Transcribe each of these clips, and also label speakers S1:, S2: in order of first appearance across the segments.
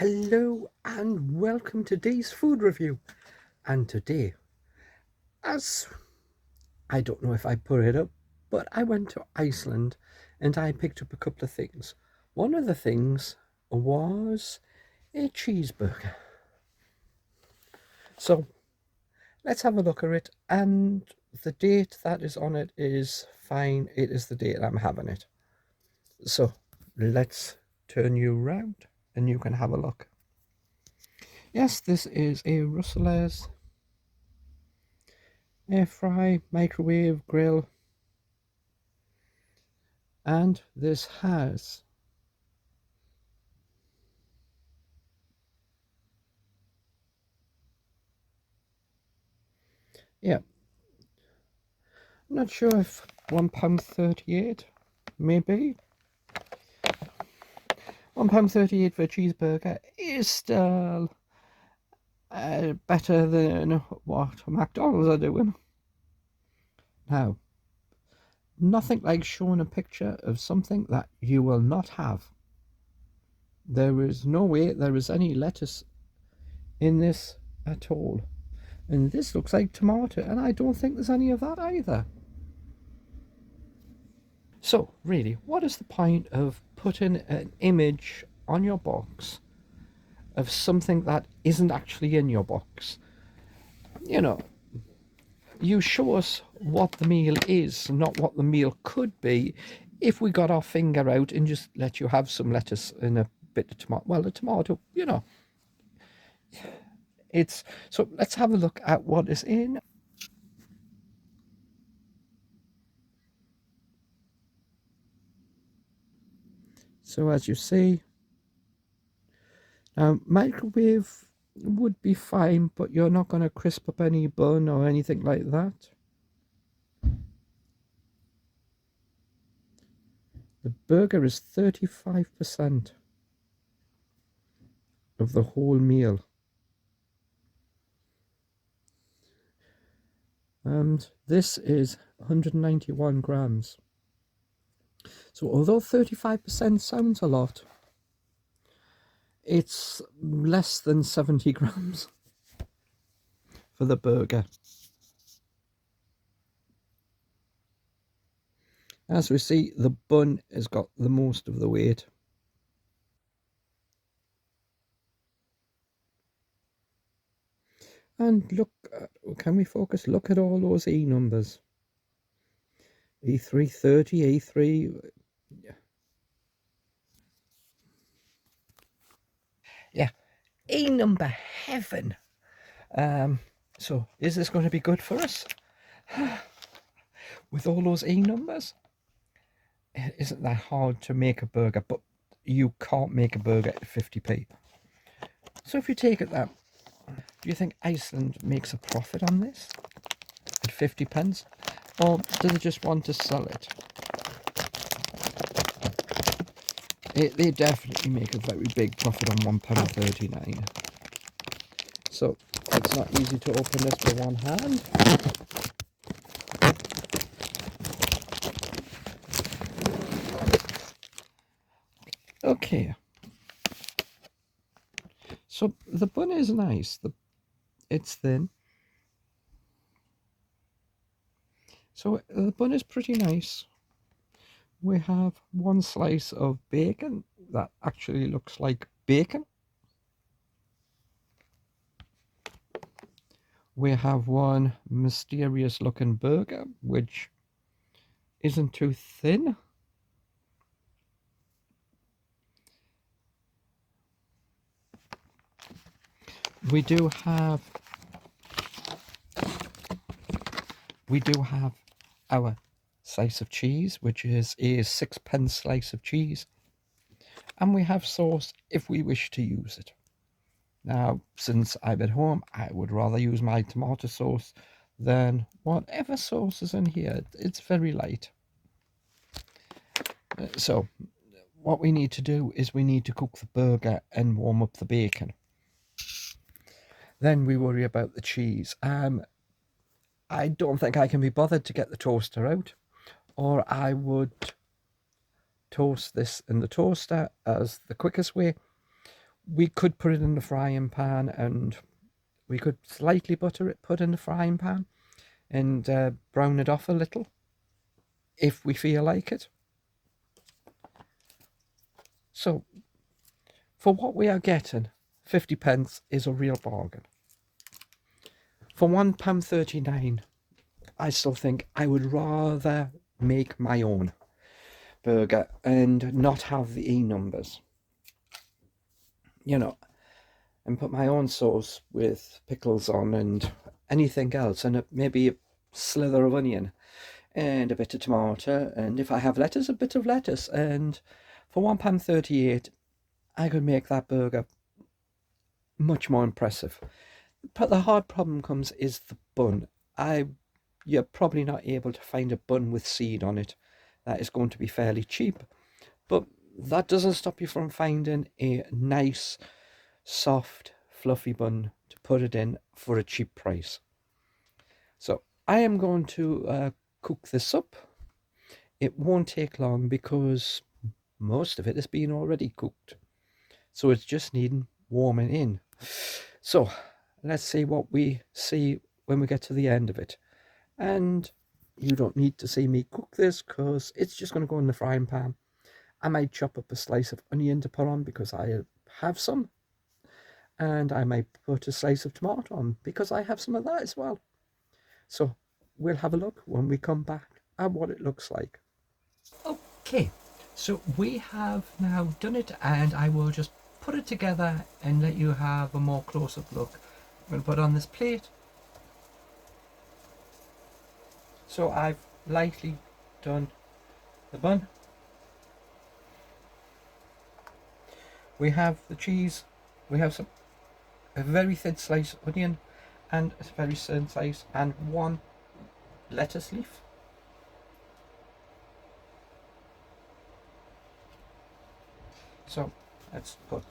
S1: Hello and welcome to today's food review. And today, as I don't know if I put it up, but I went to Iceland and I picked up a couple of things. One of the things was a cheeseburger. So let's have a look at it. And the date that is on it is fine. It is the date I'm having it. So let's turn you around and you can have a look. Yes, this is a Russeller's air fry, microwave, grill, and this has yeah, I'm not sure if £1.38, maybe £1.38 for a cheeseburger is still better than what McDonald's are doing. Now, nothing like showing a picture of something that you will not have. There is no way there is any lettuce in this at all. And this looks like tomato, and I don't think there's any of that either. So, really, what is the point of putting an image on your box of something that isn't actually in your box? You know, you show us what the meal is, not what the meal could be, if we got our finger out and just let you have some lettuce and a bit of tomato. Well, a tomato, it's so let's have a look at what is in. So as you see, microwave would be fine, but you're not going to crisp up any bun or anything like that. The burger is 35% of the whole meal. And this is 191 grams. So although 35% sounds a lot, it's less than 70 grams for the burger. As we see, the bun has got the most of the weight. And look, can we focus? Look at all those E numbers. E330, E3. Yeah, E number heaven. So is this going to be good for us? With all those E numbers? It isn't that hard to make a burger, but you can't make a burger at 50p. So if you take it that, do you think Iceland makes a profit on this at 50 pence? Or do they just want to sell it? They definitely make a very big profit on £1.39. So it's not easy to open this with one hand. Okay. So the bun is nice. It's thin. So the bun is pretty nice. We have one slice of bacon that actually looks like bacon. We have one mysterious looking burger, which isn't too thin. We do have our slice of cheese, which is a 6p slice of cheese. And we have sauce if we wish to use it. Now, since I'm at home, I would rather use my tomato sauce than whatever sauce is in here. It's very light. So, what we need to do is we need to cook the burger and warm up the bacon. Then we worry about the cheese. I don't think I can be bothered to get the toaster out, or I would toast this in the toaster as the quickest way. We could put it in the frying pan, and we could slightly butter it, put in the frying pan, and brown it off a little if we feel like it. So for what we are getting, 50 pence is a real bargain. For £1.39, I still think I would rather make my own burger and not have the E numbers, you know, and put my own sauce with pickles on and anything else, and maybe a slither of onion and a bit of tomato, and if I have lettuce, a bit of lettuce. And for £1.38, I could make that burger much more impressive. But the hard problem comes is the bun. You're probably not able to find a bun with seed on it that is going to be fairly cheap, but that doesn't stop you from finding a nice, soft, fluffy bun to put it in for a cheap price. So I am going to cook this up. It won't take long because most of it has been already cooked, so it's just needing warming in. So let's see what we see when we get to the end of it. And you don't need to see me cook this because it's just going to go in the frying pan. I might chop up a slice of onion to put on because I have some, and I might put a slice of tomato on because I have some of that as well. So we'll have a look when we come back at what it looks like. Okay, so we have now done it, and I will just put it together and let you have a more close-up look. I'm going to put on this plate. So I've lightly done the bun. We have the cheese, we have a very thin slice of onion, and a very thin slice, and one lettuce leaf. So let's put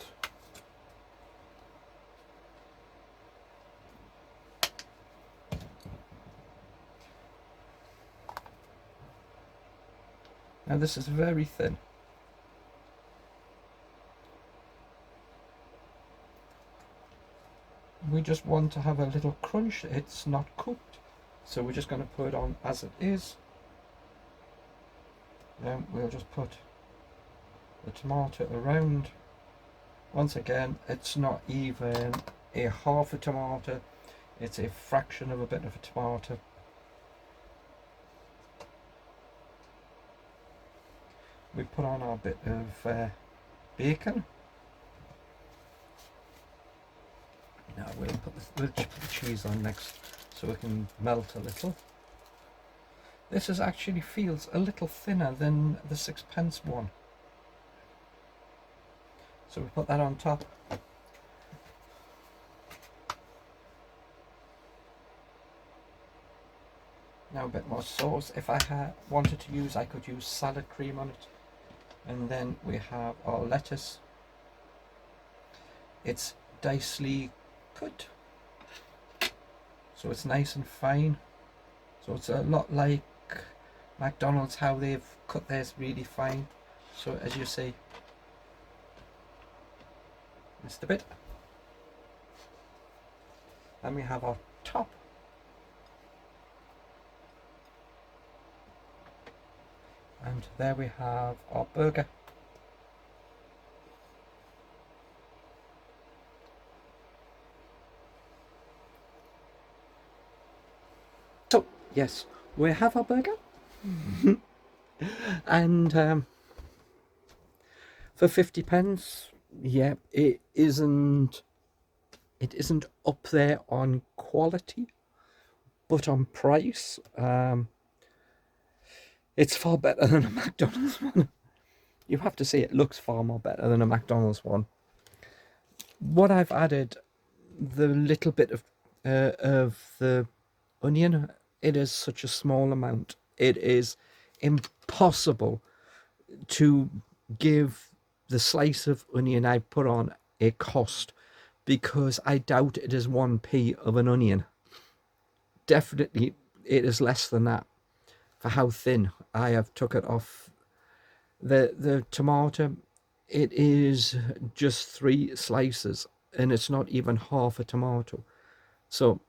S1: now this is very thin. We just want to have a little crunch. It's not cooked, so we're just going to put it on as it is. Then we'll just put the tomato around. Once again, it's not even a half a tomato, it's a fraction of a bit of a tomato. We put on our bit of bacon. Now we'll put the cheese on next so it can melt a little. This actually feels a little thinner than the 6p one. So we put that on top. Now a bit more sauce. If I wanted to use, I could use salad cream on it. And then we have our lettuce. It's dicely cut, so it's nice and fine. So it's a lot like McDonald's, how they've cut theirs really fine. So as you see, just a bit. Then we have our top. And there we have our burger. So, yes, we have our burger. And for 50p, yeah, it isn't up there on quality, but on price, it's far better than a McDonald's one. You have to say it looks far more better than a McDonald's one. What I've added, the little bit of the onion, it is such a small amount. It is impossible to give the slice of onion I put on a cost, because I doubt it is 1p of an onion. Definitely it is less than that for how thin I have took it off. The tomato it is just 3 slices, and it's not even half a tomato. So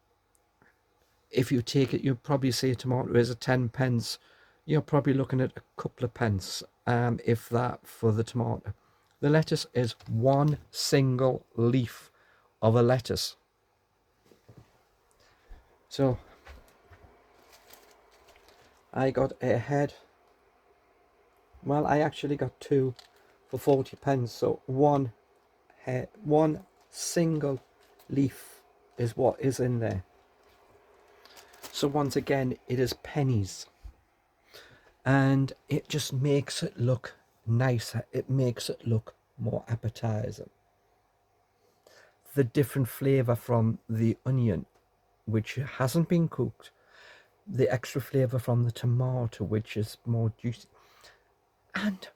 S1: if you take it, you'd probably say a tomato is a 10 pence. You're probably looking at a couple of pence, if that, for the tomato. The lettuce is one single leaf of a lettuce. So I got a head. Well, I actually got 2 for 40 pence. So one head, one single leaf is what is in there. So once again, it is pennies, and it just makes it look nicer. It makes it look more appetizing. The different flavor from the onion, which hasn't been cooked, the extra flavor from the tomato, which is more juicy, and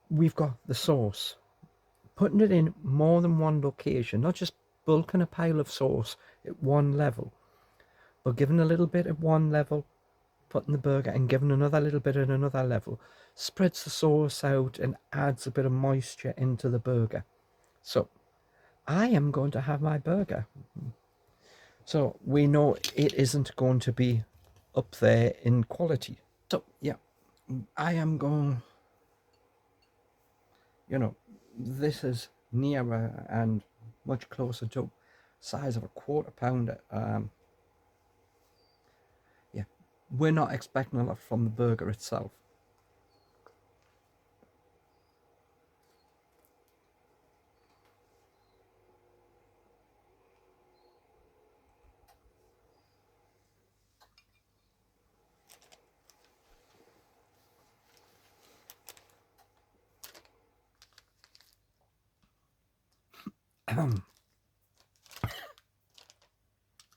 S1: we've got the sauce. Putting it in more than one location, not just bulking a pile of sauce at one level, but giving a little bit at one level, putting the burger and giving another little bit at another level, spreads the sauce out and adds a bit of moisture into the burger. So I am going to have my burger. So we know it isn't going to be up there in quality. So yeah, I am going, this is nearer and much closer to size of a quarter pounder. Yeah, we're not expecting a lot from the burger itself.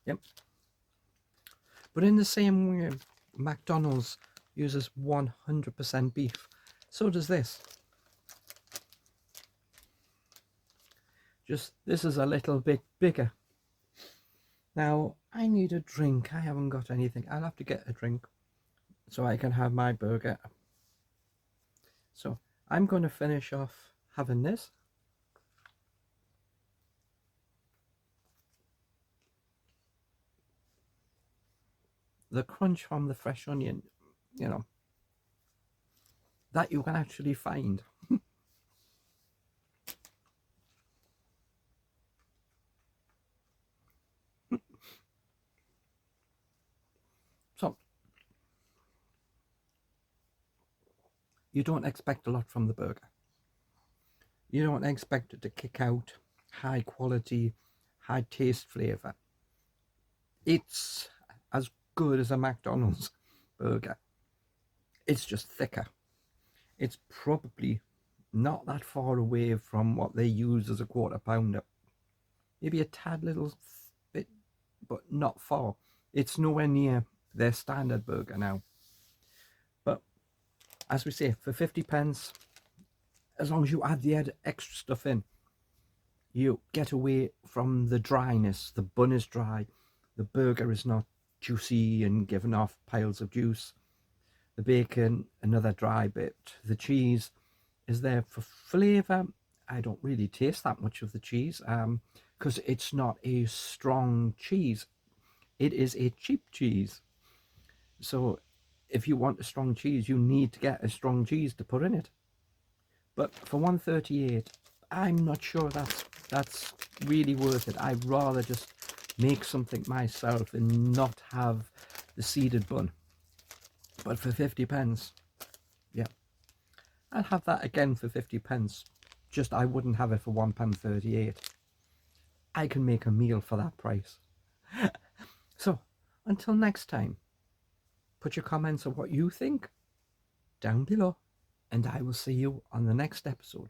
S1: Yep. But in the same way, McDonald's uses 100% beef. So does this. Just this is a little bit bigger. Now, I need a drink. I haven't got anything. I'll have to get a drink so I can have my burger. So I'm going to finish off having this. The crunch from the fresh onion, that you can actually find. So you don't expect a lot from the burger. You don't expect it to kick out high quality, high taste flavor. It's as good as a McDonald's burger. It's just thicker. It's probably not that far away from what they use as a quarter pounder. Maybe a tad little bit, but not far. It's nowhere near their standard burger now. But as we say, for 50 pence, as long as you add the extra stuff in, you get away from the dryness. The bun is dry, the burger is not juicy and giving off piles of juice. The bacon, another dry bit. The cheese is there for flavour. I don't really taste that much of the cheese because it's not a strong cheese. It is a cheap cheese. So if you want a strong cheese, you need to get a strong cheese to put in it. But for 138, I'm not sure that's really worth it. I'd rather just make something myself and not have the seeded bun. But for 50 pence, yeah, I'll have that again for 50 pence. Just I wouldn't have it for £1.38. I can make a meal for that price. So until next time, put your comments on what you think down below, and I will see you on the next episode.